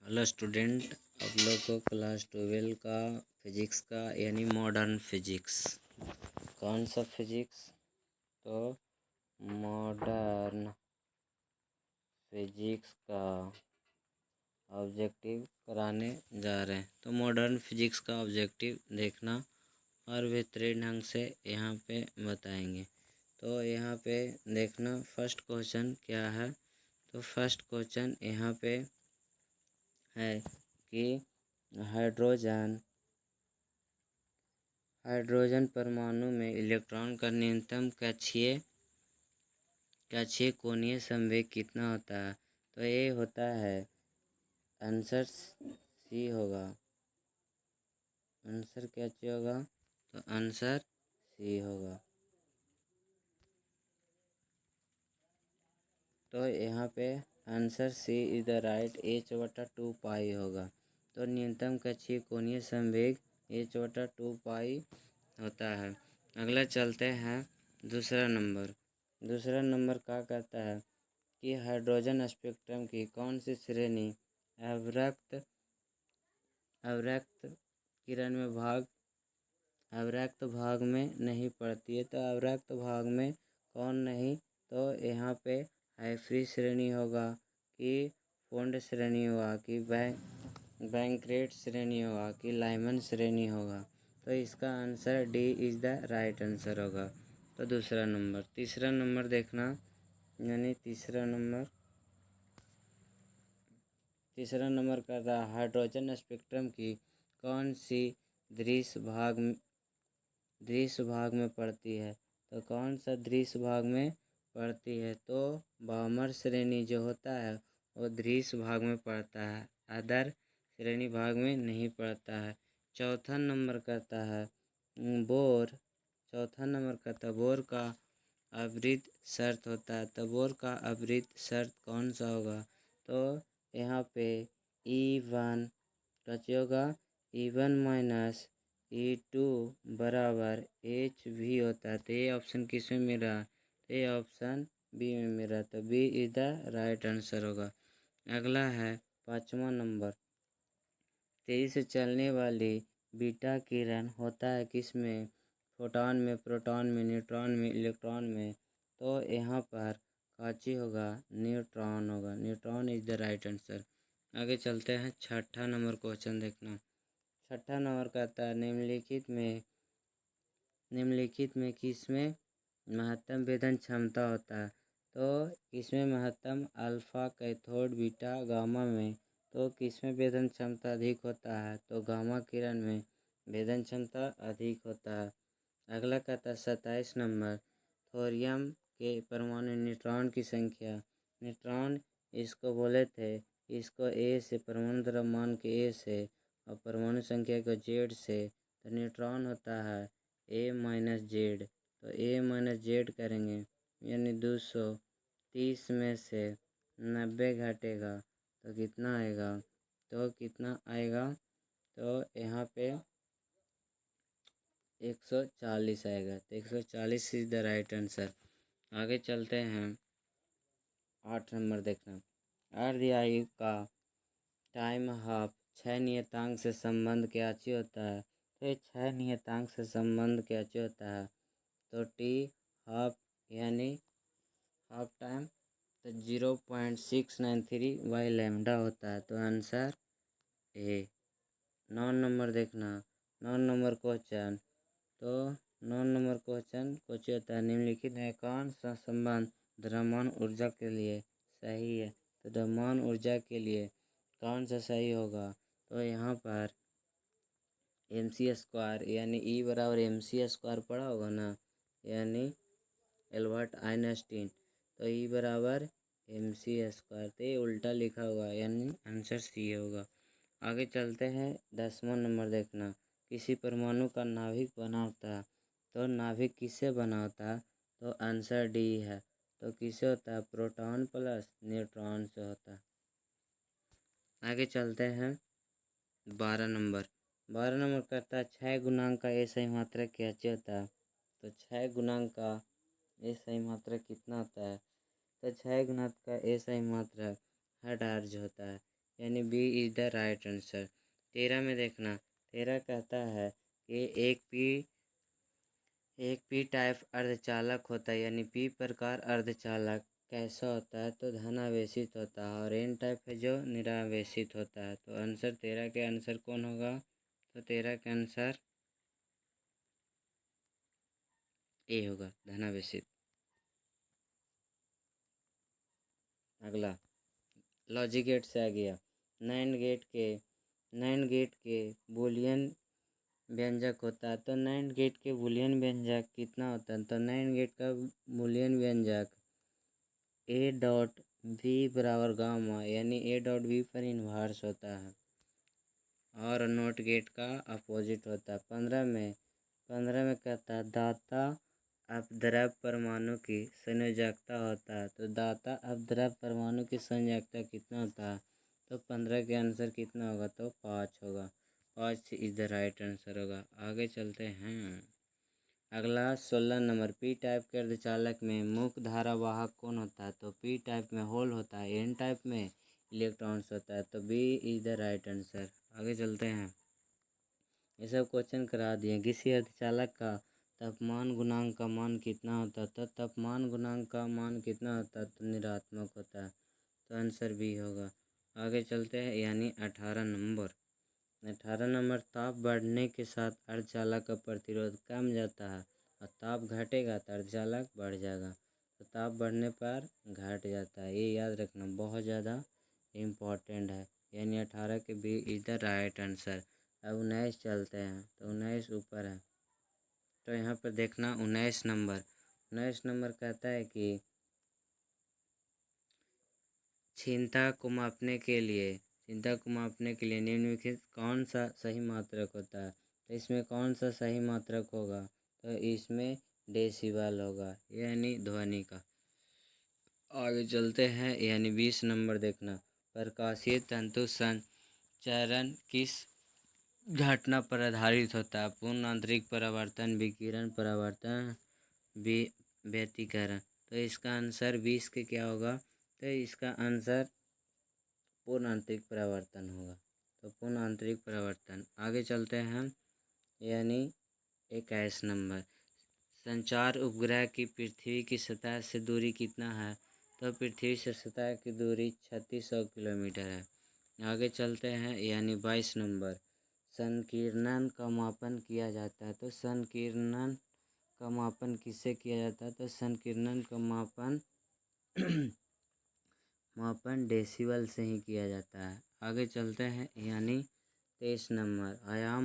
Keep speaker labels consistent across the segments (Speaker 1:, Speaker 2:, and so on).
Speaker 1: Hello student, आप लोग को क्लास 12 का फिजिक्स का यानी मॉडर्न फिजिक्स। कौन सा फिजिक्स? तो मॉडर्न फिजिक्स का ऑब्जेक्टिव कराने जा रहे हैं। तो मॉडर्न फिजिक्स का ऑब्जेक्टिव देखना और बेहतरीन ढंग से यहाँ पे बताएंगे। तो यहाँ पे देखना फर्स्ट क्वेश्चन क्या है। तो फर्स्ट क्वेश्चन यहाँ पे है कि हाइड्रोजन परमाणु में इलेक्ट्रॉन का न्यूनतम कक्षीय कोणीय संवेग कितना होता है। तो ये होता है आंसर सी होगा। आंसर क्या होगा? तो आंसर सी होगा। तो यहाँ पे answer C is the right. h/2 pi होगा। तो न्यूनतम कक्षीय कोणीय संवेग h/2 पाई होता है। अगला चलते हैं दूसरा नंबर क्या कहता है कि हाइड्रोजन स्पेक्ट्रम की कौन सी श्रेणी अवरक्त भाग में नहीं पड़ती है। तो अवरक्त भाग में कौन नहीं? तो यहाँ पे हाइफ्री श्रेणी होगा कि फोंड श्रेणी होगा कि बैंक्रेट श्रेणी होगा कि लाइमन श्रेणी होगा। तो इसका answer D is the right answer होगा। तो तीसरा नंबर देखना, यानी तीसरा नंबर कर रहा हाइड्रोजन स्पेक्ट्रम की कौन सी दृश्य भाग में पड़ती है। तो कौन सा दृश्य भाग में पड़ती है? तो बामर श्रेणी जो होता है वो दृश्य भाग में पड़ता है, अदर श्रेणी भाग में नहीं पड़ता है। चौथा नंबर कहता है बोर का आवृत्त शर्त होता है। तो बोर का आवृत्त शर्त कौन सा होगा? तो यहाँ पे E1 का होगा E1 माइनस E2 बराबर HV होता है। तो ये ऑप्शन किस में मिल रहा है? तो ये ऑप्शन बी में मिल रहा है। तो B is the right answer होगा। अगला है पाँचवा नंबर। तेजी से चलने वाली बीटा किरण होता है किसमें? फोटॉन में, प्रोटॉन में, न्यूट्रॉन में, इलेक्ट्रॉन में। तो यहाँ पर काची होगा? न्यूट्रॉन होगा। Neutron is the right answer. आगे चलते हैं छठा नंबर क्वेश्चन देखना। छठा नंबर कहता है निम्नलिखित में किसमें महत्तम भेदन क्षमता होता है। तो किसमें महत्तम? अल्फा, कैथोड, बीटा, गामा में। तो किसमें भेदन क्षमता अधिक होता है? तो गामा किरण में भेदन क्षमता अधिक होता है। अगला कहता है 27 नंबर। थोरियम के परमाणु न्यूट्रॉन की संख्या। न्यूट्रॉन इसको बोले थे, इसको ए से परमाणु द्रव्यमान के ए से और परमाणु संख्या को जेड से। तो न्यूट्रॉन होता है A-Z। तो A-Z करेंगे यानी 230 में से 90 घटेगा तो कितना आएगा? तो यहाँ पे 140 आएगा। तो 140 इज द राइट आंसर। आगे चलते हैं 8 नंबर देखना। अर्धआयु का टाइम हाफ 6 नियतांक से संबंध क्या होता है। तो 6 नियतांक से संबंध क्या होता है? तो टी हाफ यानी हाफ टाइम तो 0.693 बाई लैम्डा होता है। तो आंसर ए। 9 नंबर देखना। 9 नंबर क्वेश्चन। तो 9 नंबर क्वेश्चन कुछ होता है निम्नलिखित में कौन सा संबंध द्रव्यमान ऊर्जा के लिए सही है। तो द्रव्यमान ऊर्जा के लिए कौन सा सही होगा? तो यहाँ पर mc² यानी E बराबर mc² पढ़ा होगा ना, यानी एल्बर्ट आइंस्टीन। तो E बराबर mc²। तो ये उल्टा लिखा हुआ है यानी आंसर सी होगा। आगे चलते हैं 10वां नंबर देखना। किसी परमाणु का नाभिक बना होता है। तो नाभिक किससे बना होता है? तो आंसर डी है। तो किससे होता है? प्रोटॉन प्लस न्यूट्रॉन से होता है। आगे चलते हैं 12 नंबर। 12 नंबर करता है 6 गुणांक का ए सही मात्रक क्या होता है। तो 6 गुणांक का ए सही मात्रक कितना होता है? तो 6 गुणांक का ए सही मात्रक 8 होता है। यानी B is the right answer. 13 में देखना, 13 कहता है कि एक पी टाइप अर्धचालक होता है, यानी पी प्रकार अर्धचालक कैसा होता है तो धनावेशित होता है, और एन टाइप है जो निरावेशित होता है। तो आंसर 13 के आंसर कौन होगा, तो 13 के आंसर ए होगा, धनावेशित। अगला लॉजिक गेट से आ गया। नैंड गेट के बूलियन व्यंजक होता है, तो नैंड गेट के बूलियन व्यंजक कितना होता है, तो नैंड गेट का बूलियन व्यंजक ए डॉट बी बराबर गामा, यानी ए डॉट बी पर इन्वर्स होता है, और नॉट गेट का अपोजिट होता है। 15 में कहता है दाता अपद्रव परमाणु की संयोजकता होता है, तो दाता अपद्रव परमाणु की संयोजकता कितना होता है, तो 15 के आंसर कितना होगा, तो 5 होगा। 5 इज द राइट आंसर होगा। आगे चलते हैं। अगला 16 नंबर, पी टाइप के अर्धचालक में मुख्य धारा वाहक कौन होता है, तो पी टाइप में होल होता है, एन टाइप में इलेक्ट्रॉन्स होता है, तो B is the right answer. आगे चलते हैं। ये सब क्वेश्चन करा दिए। किसी अर्धचालक का तापमान गुणांक का मान कितना होता है, तो तापमान गुणांक का मान कितना होता है, तो ऋणात्मक होता है, तो आंसर बी होगा। आगे चलते हैं, यानी 18 नंबर। 18 नंबर, ताप बढ़ने के साथ अर्धचालक का प्रतिरोध कम जाता है, और ताप घटेगा तो अर्धचालक बढ़ जाएगा, तो ताप बढ़ने पर घट जाता है। ये याद रखना, बहुत ज़्यादा इम्पोर्टेंट है, यानी 18 के B is the right answer. अब 19 चलते हैं, तो 19 ऊपर है, तो यहाँ पर देखना 19 नंबर कहता है कि क्षीणता को मापने के लिए निम्नलिखित कौन सा सही मात्रक होता है, तो इसमें कौन सा सही मात्रक होगा, तो इसमें डेसिबल होगा, यानी ध्वनि का। आगे चलते हैं, यानी 20 नंबर देखना, प्रकाशीय तंतु संचरण किस घटना पर आधारित होता है, पूर्ण आंतरिक परावर्तन, विकिरण परावर्तन, व्यतिकरण। तो इसका आंसर 20 के क्या होगा, तो इसका आंसर पूर्ण आंतरिक परावर्तन होगा, तो पूर्ण आंतरिक परावर्तन। आगे चलते हैं, यानी 21 नंबर, संचार उपग्रह की पृथ्वी की सतह से दूरी कितना है, तो पृथ्वी से सतह की दूरी 3600 किलोमीटर है। आगे चलते हैं, यानी 22 नंबर, संकीर्णन का मापन किया जाता है, तो संकीर्णन का मापन किससे किया जाता है, तो संकीर्णन का मापन डेसिबल से ही किया जाता है। आगे चलते हैं, यानी 23 नंबर, आयाम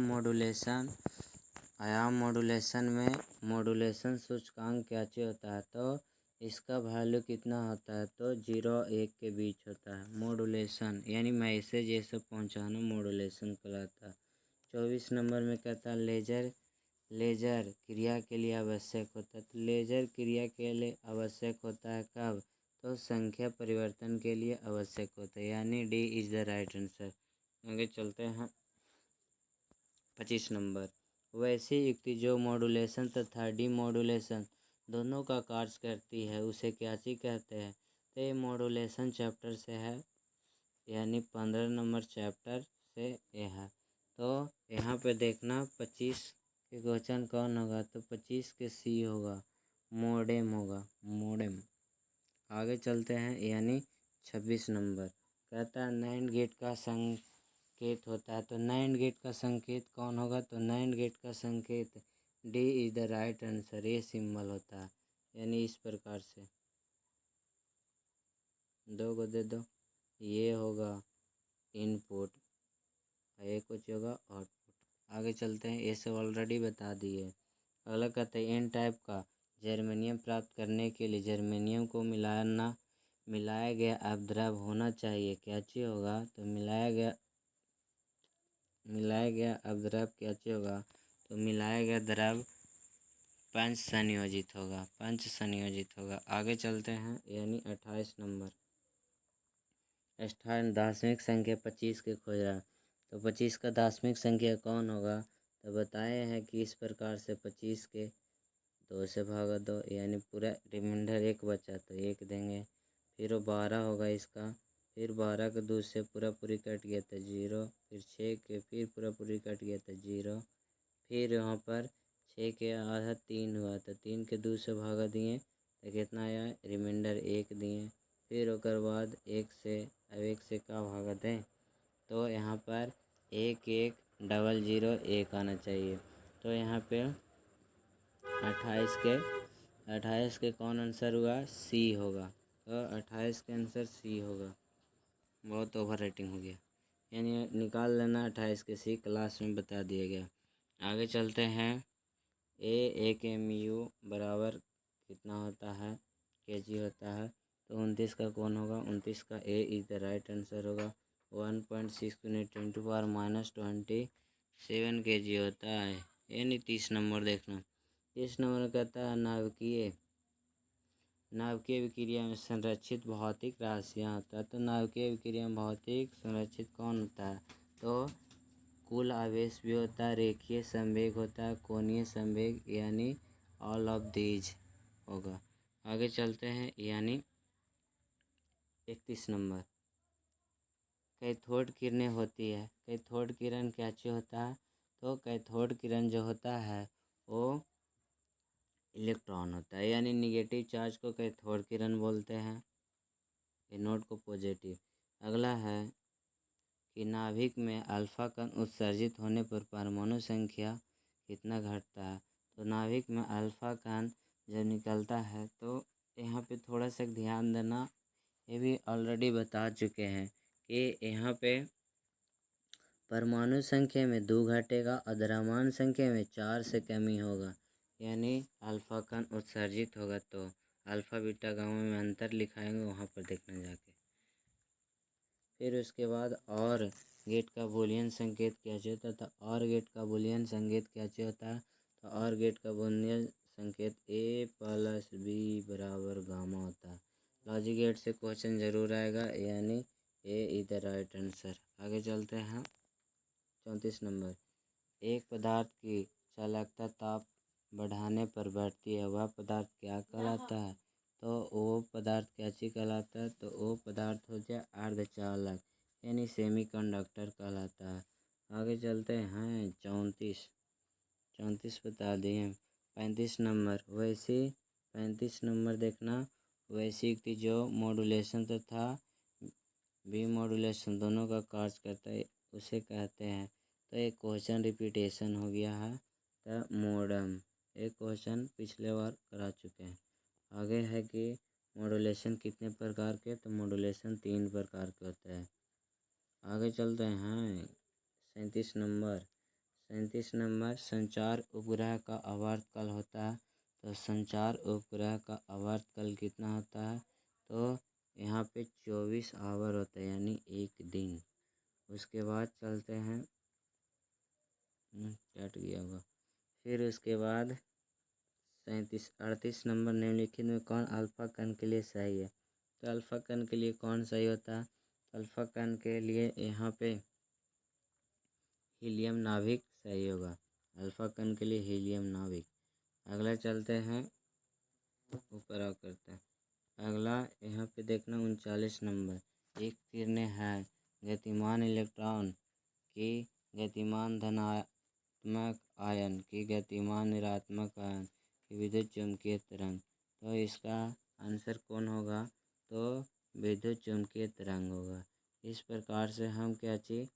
Speaker 1: मॉड्यूलेशन में मॉड्यूलेशन सूचकांक क्या चीज होता है, तो इसका वैल्यू कितना होता है, तो 0 1 के बीच होता है। मॉड्यूलेशन यानी मैसेज ये सब पहुँचाना मॉड्यूलेशन कहलाता है। 24 नंबर में कहता है लेजर क्रिया के लिए आवश्यक होता है, तो लेजर क्रिया के लिए आवश्यक होता है कब, तो संख्या परिवर्तन के लिए आवश्यक होता है, यानी D is the right answer. आगे चलते हैं, 25 नंबर, वैसी युक्ति जो मॉड्यूलेशन तथा डीमॉड्यूलेशन दोनों का कार्य करती है उसे क्या चीज कहते हैं, तो ये मॉड्यूलेशन चैप्टर से है, यानी 15 नंबर चैप्टर से ये है। तो यहाँ पे देखना 25 के क्वेश्चन कौन होगा, तो 25 के सी होगा, मोडेम होगा, मोडेम। आगे चलते हैं, यानी 26 नंबर, कहता है नैंड गेट का संकेत होता है, तो नैंड गेट का संकेत कौन होगा, तो नैंड गेट का संकेत D is the right answer, ये सिंबल होता है, यानी इस प्रकार से 2 को दे दो, ये होगा इनपुट, ये कुछ होगा आउटपुट। आगे चलते हैं, ये सब ऑलरेडी बता दिए। अगला कहते हैं एन टाइप का जर्मेनियम प्राप्त करने के लिए जर्मेनियम को मिलाया गया अपद्रव होना चाहिए, क्या चीज होगा, तो मिलाया गया अपद्रव क्या चीज होगा, तो मिलाया गया द्रव पंच संयोजित होगा। आगे चलते हैं, यानी 28 नंबर, दार्शनिक संख्या 25 के खोज रहा, तो 25 का दार्शनिक संख्या कौन होगा, तो बताए हैं कि इस प्रकार से 25 के 2 से भागा 2, यानी पूरा रिमाइंडर 1 बचा तो 1 देंगे, फिर वो 12 होगा इसका, फिर 12 के 2 से पूरा पूरी कट गया था 0, फिर 6 के फिर पूरा पूरी कट गया था 0, फिर यहाँ पर 6 के आधा 3 हुआ था, 3 के 2 से भागा दिए तो कितना आया, रिमाइंडर 1 दिए। फिर ओकर बाद 1 से, अब 1 से का भागा दें तो यहाँ पर 1 1 डबल 0 1 आना चाहिए। तो यहाँ पे 28 के कौन आंसर हुआ, सी होगा। तो 28 के आंसर सी होगा। बहुत ओवर रेटिंग हो गया, यानी निकाल लेना 28 के सी, क्लास में बता दिया गया। आगे चलते हैं। AAKMU बराबर कितना होता है, kg होता है। तो 29 का कौन होगा, 29 का ए इज द राइट आंसर होगा। 1.6 × 10⁻27 kg होता है। यानी 30 नंबर देखना। 30 नंबर कहता है नाभिकीय विक्रिया में संरक्षित भौतिक राशियाँ होता है। तो नाभिकीय विक्रिया में भौतिक संरक्षित कौन होता है, तो कुल आवेश भी होता है, रेखीय संवेग होता है, कोणीय संवेग, यानी ऑल ऑफ दीज होगा। आगे चलते हैं, यानी 31 नंबर। कैथोड किरणें होती है। कैथोड किरण क्या चीज़ होता है, तो कैथोड किरण जो होता है वो इलेक्ट्रॉन होता है, यानी निगेटिव चार्ज को कैथोड किरण बोलते हैं, एनोड को पॉजिटिव। अगला है कि नाभिक में अल्फा कण उत्सर्जित होने पर परमाणु संख्या कितना घटता है। तो नाभिक में अल्फा कण जब निकलता है तो यहाँ पे थोड़ा सा ध्यान देना, ये भी ऑलरेडी बता चुके हैं कि यहाँ पे परमाणु संख्या में 2 घटेगा और द्रव्यमान संख्या में 4 से कमी होगा, यानी अल्फा कण उत्सर्जित होगा। तो अल्फा बीटा गामा में अंतर लिखाएंगे, वहाँ पर देखना जाके। फिर उसके बाद और गेट का बूलियन संकेत क्या होता था, और गेट का बूलियन संकेत क्या होता है, तो और गेट का बूलियन संकेत A + B बराबर गामा होता है। लॉजिक गेट से क्वेश्चन जरूर आएगा, यानी ए इज द राइट आंसर। आगे चलते हैं। 34 नंबर। एक पदार्थ की चालकता ताप बढ़ाने पर बढ़ती है, वह पदार्थ क्या कहलाता है, तो वो पदार्थ क्या चीज कहलाता है, तो वो पदार्थ हो जाए अर्धचालक, यानी सेमीकंडक्टर कहलाता है। आगे चलते हैं। 34 बता दिए। 35 नंबर। वैसे 35 नंबर देखना, वैसी युक्ति जो मॉड्यूलेशन तथा विमॉड्यूलेशन दोनों का कार्य करता है उसे कहते हैं। तो एक क्वेश्चन रिपीटेशन हो गया है, तो मोडम एक क्वेश्चन पिछले बार करा चुके हैं। आगे है कि मॉड्यूलेशन कितने प्रकार के, तो मॉड्यूलेशन 3 प्रकार के होते हैं। आगे चलते हैं। 37 नंबर। संचार उपग्रह का आवर्तकाल होता है, तो संचार उपग्रह का आवर्तकाल कितना होता है, तो यहाँ पे 24 आवर होता है, यानी 1 दिन। उसके बाद चलते हैं, कट गया होगा। फिर उसके बाद 38 नंबर। निम्नलिखित में कौन अल्फा कण के लिए सही है, तो अल्फा कण के लिए कौन सही होता है, अल्फा कण के लिए यहाँ पे हीलियम नाभिक सही होगा। अल्फा कण के लिए हीलियम नाभिक। अगला चलते हैं, ऊपर आओ करते हैं। अगला यहाँ पे देखना 39 नंबर। एक किरणें है गतिमान इलेक्ट्रॉन की गतिमान धनात्मक आयन की गतिमान ऋणात्मक आयन की विद्युत चुम्बकीय तरंग, तो इसका आंसर कौन होगा, तो विद्युत चुम्बकीय तरंग होगा। इस प्रकार से हम क्या चीज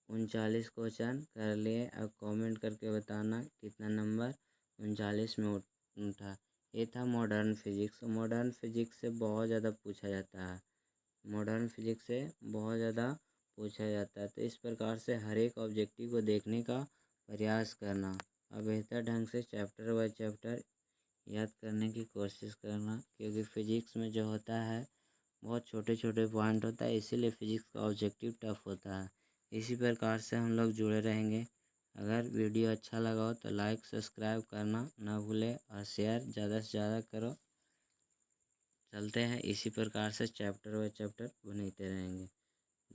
Speaker 1: 39 क्वेश्चन कर लिए। अब कमेंट करके बताना कितना नंबर 39 में उठा। ये था मॉडर्न फिजिक्स। मॉडर्न फिजिक्स से बहुत ज़्यादा पूछा जाता है, मॉडर्न फिजिक्स से बहुत ज़्यादा पूछा जाता है। तो इस प्रकार से हर एक ऑब्जेक्टिव को देखने का प्रयास करना और बेहतर ढंग से चैप्टर बाय चैप्टर याद करने की कोशिश करना, क्योंकि फिजिक्स में जो होता है बहुत छोटे छोटे पॉइंट होता है, इसीलिए फिजिक्स का ऑब्जेक्टिव टफ होता है। इसी प्रकार से हम लोग जुड़े रहेंगे। अगर वीडियो अच्छा लगा हो तो लाइक सब्सक्राइब करना ना भूलें और शेयर ज़्यादा से ज़्यादा करो। चलते हैं, इसी प्रकार से चैप्टर बाय चैप्टर बनाते रहेंगे।